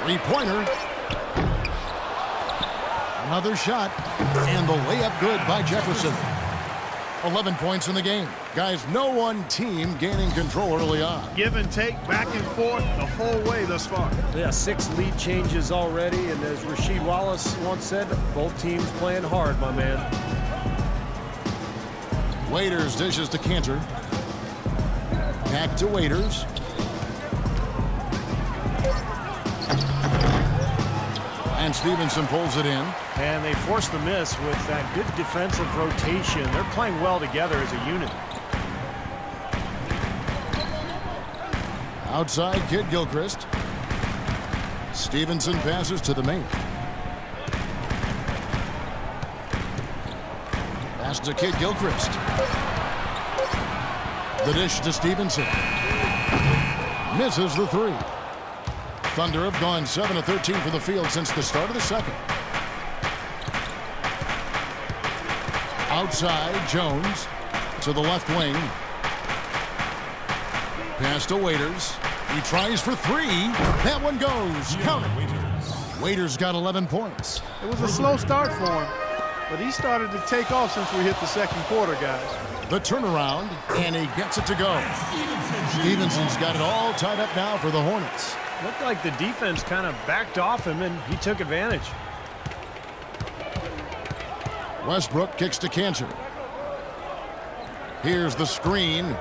Three-pointer. Another shot. And the layup good by Jefferson. 11 points in the game. Guys, no one team gaining control early on. Give and take, back and forth, the whole way thus far. Yeah, 6 lead changes already, and as Rasheed Wallace once said, both teams playing hard, my man. Waiters dishes to Cantor. Back to Waiters. And Stevenson pulls it in. And they forced the miss with that good defensive rotation. They're playing well together as a unit. Outside, Kid Gilchrist. Stevenson passes to the main. Pass to Kid Gilchrist. The dish to Stevenson. Misses the three. Thunder have gone 7 of 13 from the field since the start of the second. Outside, Jones to the left wing. Pass to Waiters. He tries for three. That one goes. Count it. Waiters got 11 points. It was a slow start for him, but he started to take off since we hit the second quarter, guys. The turnaround, and he gets it to go. Stevenson's got it all tied up now for the Hornets. Looked like the defense kind of backed off him, and he took advantage. Westbrook kicks to Cantor. Here's the screen.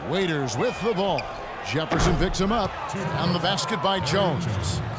Waiters with the ball. Jefferson picks him up. And the basket by Jones.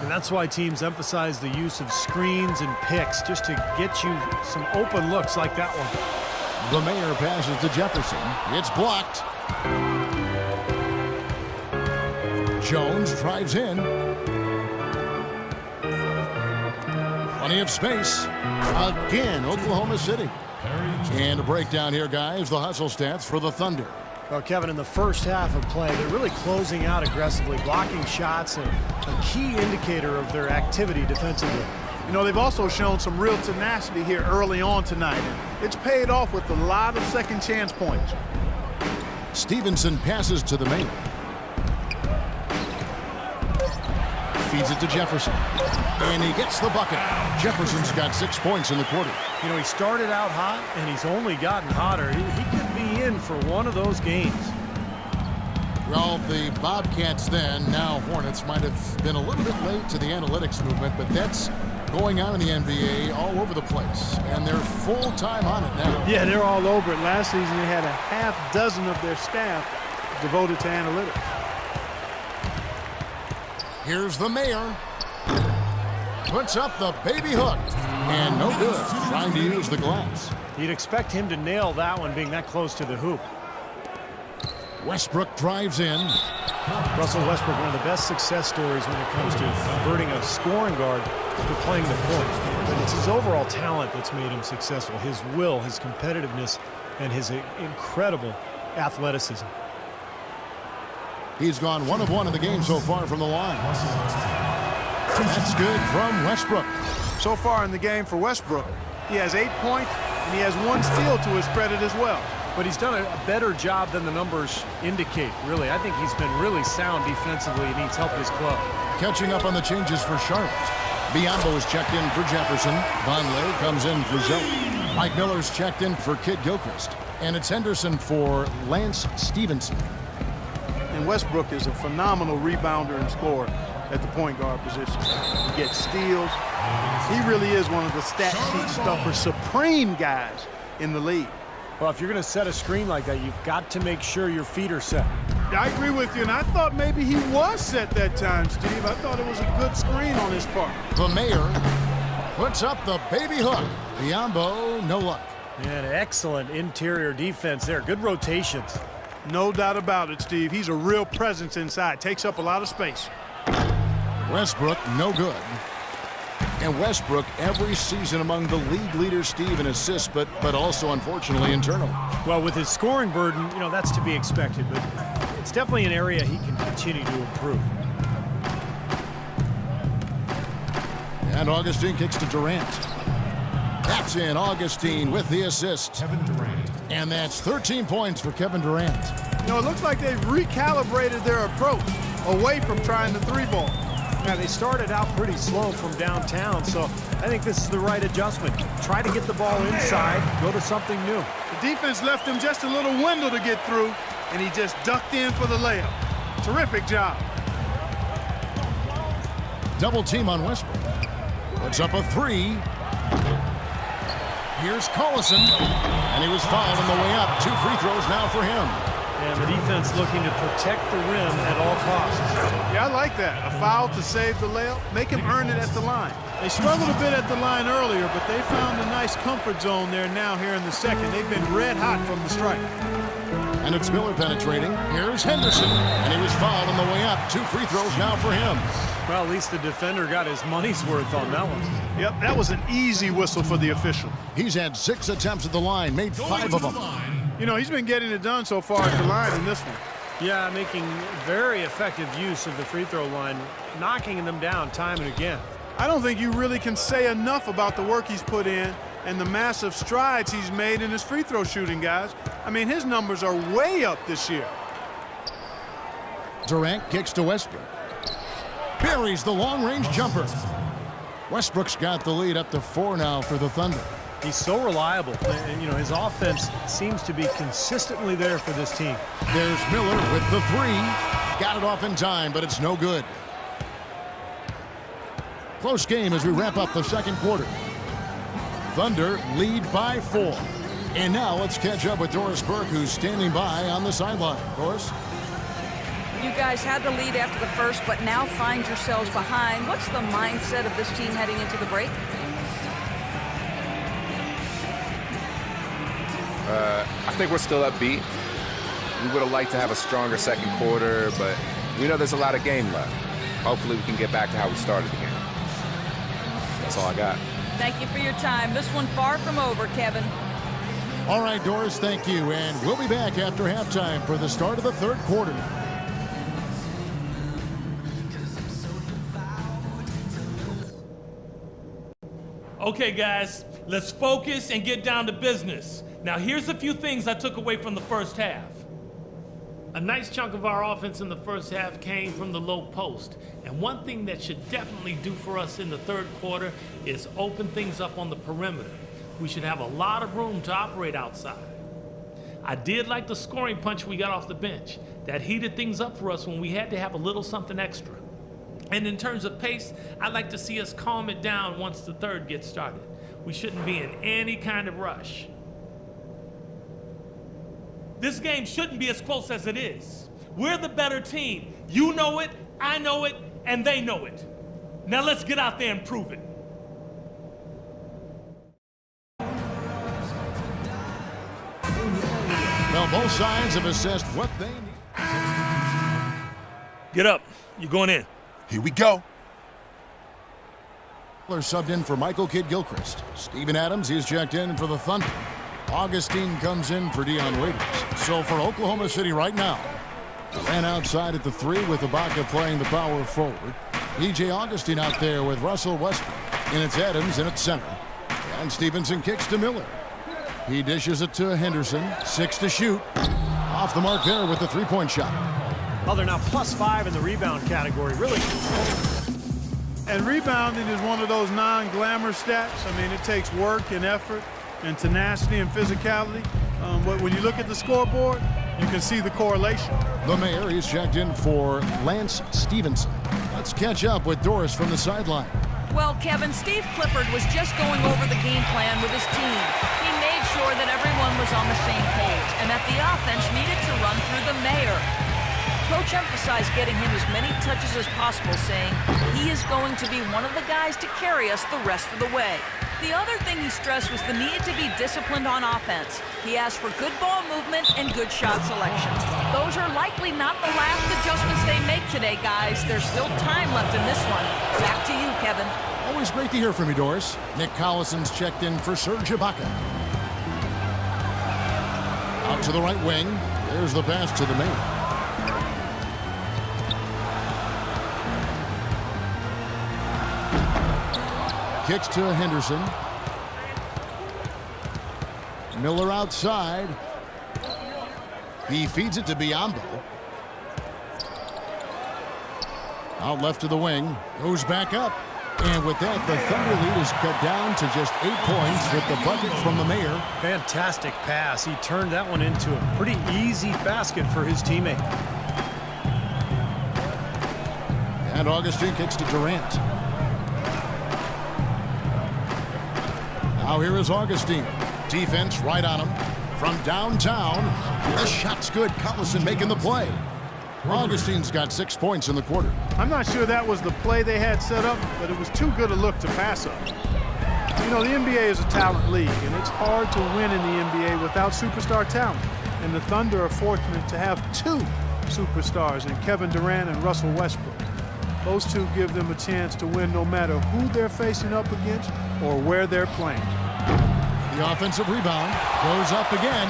And that's why teams emphasize the use of screens and picks, just to get you some open looks like that one. The Mayor passes to Jefferson. It's blocked. Jones drives in. Plenty of space. Again, Oklahoma City. And a breakdown here, guys. The hustle stats for the Thunder. Well, Kevin, in the first half of play, they're really closing out aggressively, blocking shots, and a key indicator of their activity defensively. You know, they've also shown some real tenacity here early on tonight. It's paid off with a lot of second chance points. Stevenson passes to the main. Feeds it to Jefferson. And he gets the bucket. Jefferson's got 6 points in the quarter. You know, he started out hot, and he's only gotten hotter. He could be in for one of those games. Well, the Bobcats then, now Hornets, might have been a little bit late to the analytics movement, but that's going on in the NBA all over the place. And they're full-time on it now. Yeah, they're all over it. Last season, they had a half dozen of their staff devoted to analytics. Here's the Mayor. Puts up the baby hook. And no good. Trying to use the glass. You'd expect him to nail that one being that close to the hoop. Westbrook drives in. Russell Westbrook, one of the best success stories when it comes to converting a scoring guard to playing the point. But it's his overall talent that's made him successful. His will, his competitiveness, and his incredible athleticism. He's gone 1 of 1 in the game so far from the line. That's good from Westbrook. So far in the game for Westbrook, he has 8 points, and he has 1 steal to his credit as well. But he's done a better job than the numbers indicate, really. I think he's been really sound defensively, and he's helped his club. Catching up on the changes for Charlotte. Biombo is checked in for Jefferson. Vonleh comes in for Zoe. Mike Miller's checked in for Kid Gilchrist. And it's Henderson for Lance Stevenson. And Westbrook is a phenomenal rebounder and scorer at the point guard position. He gets steals. He really is one of the stat sheet stuffer supreme guys in the league. Well, if you're going to set a screen like that, you've got to make sure your feet are set. I agree with you, and I thought maybe he was set that time, Steve. I thought it was a good screen on his part. The Mayor puts up the baby hook. Biombo, no luck. And excellent interior defense there. Good rotations. No doubt about it, Steve. He's a real presence inside. Takes up a lot of space. Westbrook, no good. And Westbrook every season among the league leaders, Steve, in assists, but also, unfortunately, internal. Well, with his scoring burden, you know, that's to be expected, but it's definitely an area he can continue to improve. And Augustine kicks to Durant. That's in. Augustine with the assist. Kevin Durant. And that's 13 points for Kevin Durant. You know, it looks like they've recalibrated their approach away from trying the three ball. Yeah, they started out pretty slow from downtown, so I think this is the right adjustment. Try to get the ball inside, go to something new. The defense left him just a little window to get through, and he just ducked in for the layup. Terrific job. Double team on Westbrook. Puts up a three. Here's Collison, and he was fouled on the way up. 2 free throws now for him. And the defense looking to protect the rim at all costs. Yeah, I like that. A foul to save the layup. Make him earn it at the line. They struggled a bit at the line earlier, but they found a nice comfort zone there now here in the second. They've been red hot from the stripe. And it's Miller penetrating. Here's Henderson, and he was fouled on the way up. 2 free throws now for him. Well, at least the defender got his money's worth on that one. Yep, that was an easy whistle for the official. He's had 6 attempts at the line, made 5 of them. You know, he's been getting it done so far at the line in this one. Yeah, making very effective use of the free throw line, knocking them down time and again. I don't think you really can say enough about the work he's put in and the massive strides he's made in his free throw shooting, guys. I mean, his numbers are way up this year. Durant kicks to Westbrook. Buries the long-range jumper. Westbrook's got the lead up to 4 now for the Thunder. He's so reliable, and you know, his offense seems to be consistently there for this team. There's Miller with the 3. Got it off in time, but it's no good. Close game as we wrap up the second quarter. Thunder lead by 4. And now let's catch up with Doris Burke, who's standing by on the sideline. Doris? You guys had the lead after the first, but now find yourselves behind. What's the mindset of this team heading into the break? I think we're still upbeat. We would have liked to have a stronger second quarter, but we know there's a lot of game left. Hopefully we can get back to how we started the game. That's all I got. Thank you for your time. This one far from over, Kevin. All right, Doris, thank you. And we'll be back after halftime for the start of the third quarter. Okay, guys, let's focus and get down to business. Now, here's a few things I took away from the first half. A nice chunk of our offense in the first half came from the low post. And one thing that should definitely do for us in the third quarter is open things up on the perimeter. We should have a lot of room to operate outside. I did like the scoring punch we got off the bench. That heated things up for us when we had to have a little something extra. And in terms of pace, I'd like to see us calm it down once the third gets started. We shouldn't be in any kind of rush. This game shouldn't be as close as it is. We're the better team. You know it, I know it, and they know it. Now let's get out there and prove it. Well, both sides have assessed what they need. Get up. You're going in. Here we go. Miller subbed in for Michael Kidd-Gilchrist. Steven Adams, he's checked in for the Thunder. Augustine comes in for Dion Waiters. So for Oklahoma City right now, Durant outside at the 3 with Ibaka playing the power forward. E.J. Augustine out there with Russell Westbrook. And it's Adams in at center. And Stevenson kicks to Miller. He dishes it to Henderson. 6 to shoot. Off the mark there with the 3-point shot. Well, they're now +5 in the rebound category. Really. And rebounding is one of those non-glamour stats. I mean, it takes work and effort and tenacity and physicality. But when you look at the scoreboard, you can see the correlation. The mayor, he's checked in for Lance Stevenson. Let's catch up with Doris from the sideline. Well, Kevin, Steve Clifford was just going over the game plan with his team. He made sure that everyone was on the same page and that the offense needed to run through the mayor. Coach emphasized getting him as many touches as possible, saying he is going to be one of the guys to carry us the rest of the way. The other thing he stressed was the need to be disciplined on offense. He asked for good ball movement and good shot selection. Those are likely not the last adjustments they make today, guys. There's still time left in this one. Back to you, Kevin. Always great to hear from you, Doris. Nick Collison's checked in for Serge Ibaka. Out to the right wing. There's the pass to the mayor. Kicks to Henderson. Miller outside. He feeds it to Biyombo. Out left to the wing. Goes back up. And with that, the Thunder lead is cut down to just 8 points with the bucket from the Mayor. Fantastic pass. He turned that one into a pretty easy basket for his teammate. And Augustine kicks to Durant. Now here is Augustine. Defense right on him. From downtown, the shot's good. Collison making the play. Augustine's got 6 points in the quarter. I'm not sure that was the play they had set up, but it was too good a look to pass up. You know, the NBA is a talent league, and it's hard to win in the NBA without superstar talent. And the Thunder are fortunate to have 2 superstars in Kevin Durant and Russell Westbrook. Those 2 give them a chance to win no matter who they're facing up against or where they're playing. The offensive rebound goes up again.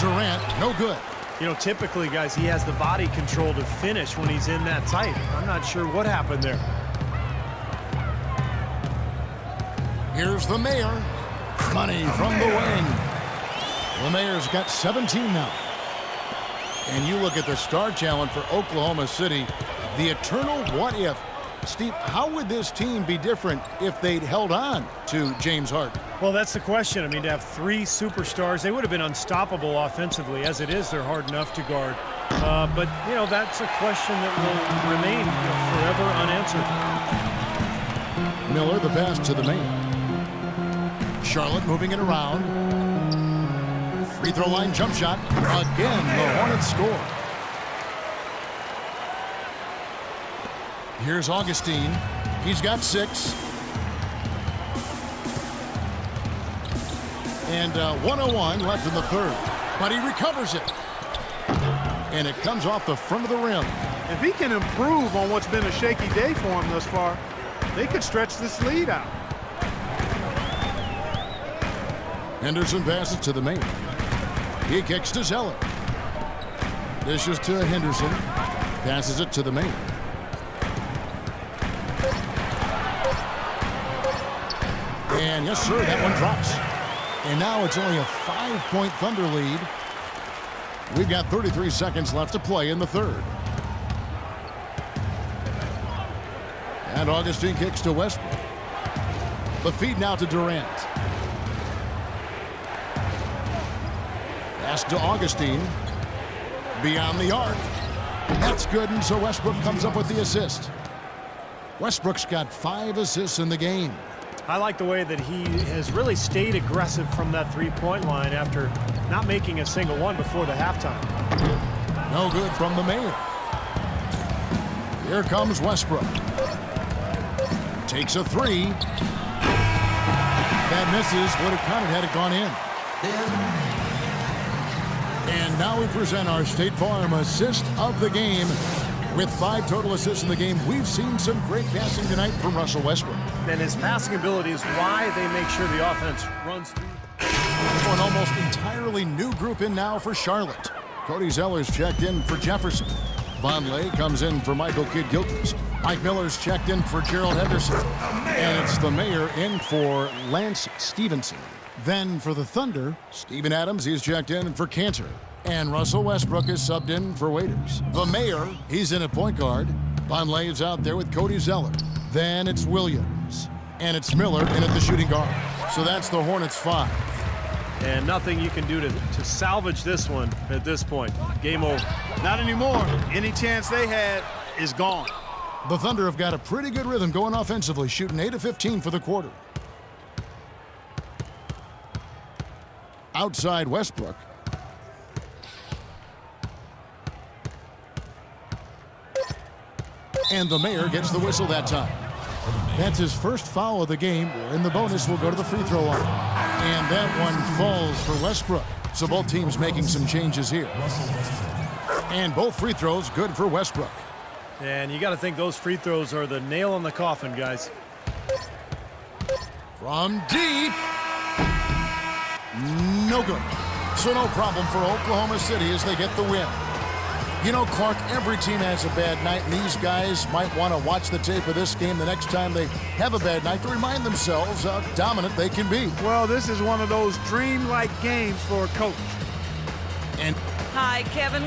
Durant, no good. You know, typically, guys, he has the body control to finish when he's in that tight. I'm not sure what happened there. Here's the Mayor. Money from the wing. The Mayor's got 17 now. And you look at the star talent for Oklahoma City, the eternal what if. Steve, how would this team be different if they'd held on to James Harden? Well, that's the question. I mean, to have 3 superstars, they would have been unstoppable offensively. As it is, they're hard enough to guard. But, you know, that's a question that will remain forever unanswered. Miller, the pass to the Mayor. Charlotte moving it around. Free throw line jump shot. Again, the Hornets score. Here's Augustine. He's got 6. And 1:01 left in the third. But he recovers it. And it comes off the front of the rim. If he can improve on what's been a shaky day for him thus far, they could stretch this lead out. Henderson passes to the Mayor. He kicks to Zeller. Dishes to Henderson. Passes it to the Mayor. And yes, sir, that one drops. And now it's only a 5-point Thunder lead. We've got 33 seconds left to play in the third. And Augustine kicks to Westbrook. The feed now to Durant. Pass to Augustine. Beyond the arc. That's good, and so Westbrook comes up with the assist. Westbrook's got 5 assists in the game. I like the way that he has really stayed aggressive from that 3-point line after not making a single one before the halftime. No good from the Mayor. Here comes Westbrook. Takes a 3. That misses. Would have counted had it gone in. And now we present our State Farm assist of the game. With 5 total assists in the game, we've seen some great passing tonight from Russell Westbrook. And his passing ability is why they make sure the offense runs through. An almost entirely new group in now for Charlotte. Cody Zeller's checked in for Jefferson. Vonleh comes in for Michael Kidd-Gilchrist. Mike Miller's checked in for Gerald Henderson. And it's the Mayor in for Lance Stevenson. Then for the Thunder, Steven Adams, he's checked in for Cantor. And Russell Westbrook is subbed in for Waiters. The Mayor, he's in at point guard. Vonleh's out there with Cody Zeller. Then it's Williams. And it's Miller in at the shooting guard. So that's the Hornets 5. And nothing you can do to salvage this one at this point. Game over. Not anymore. Any chance they had is gone. The Thunder have got a pretty good rhythm going offensively, shooting 8 of 15 for the quarter. Outside Westbrook. And the Mayor gets the whistle that time. That's his first foul of the game, and the bonus will go to the free throw line. And that one falls for Westbrook. So both teams making some changes here. And both free throws good for Westbrook. And you got to think those free throws are the nail in the coffin, guys. From deep. No good. So no problem for Oklahoma City as they get the win. You know, Clark, every team has a bad night, and these guys might want to watch the tape of this game the next time they have a bad night to remind themselves how dominant they can be. Well, this is one of those dreamlike games for a coach. And Hi, Kevin.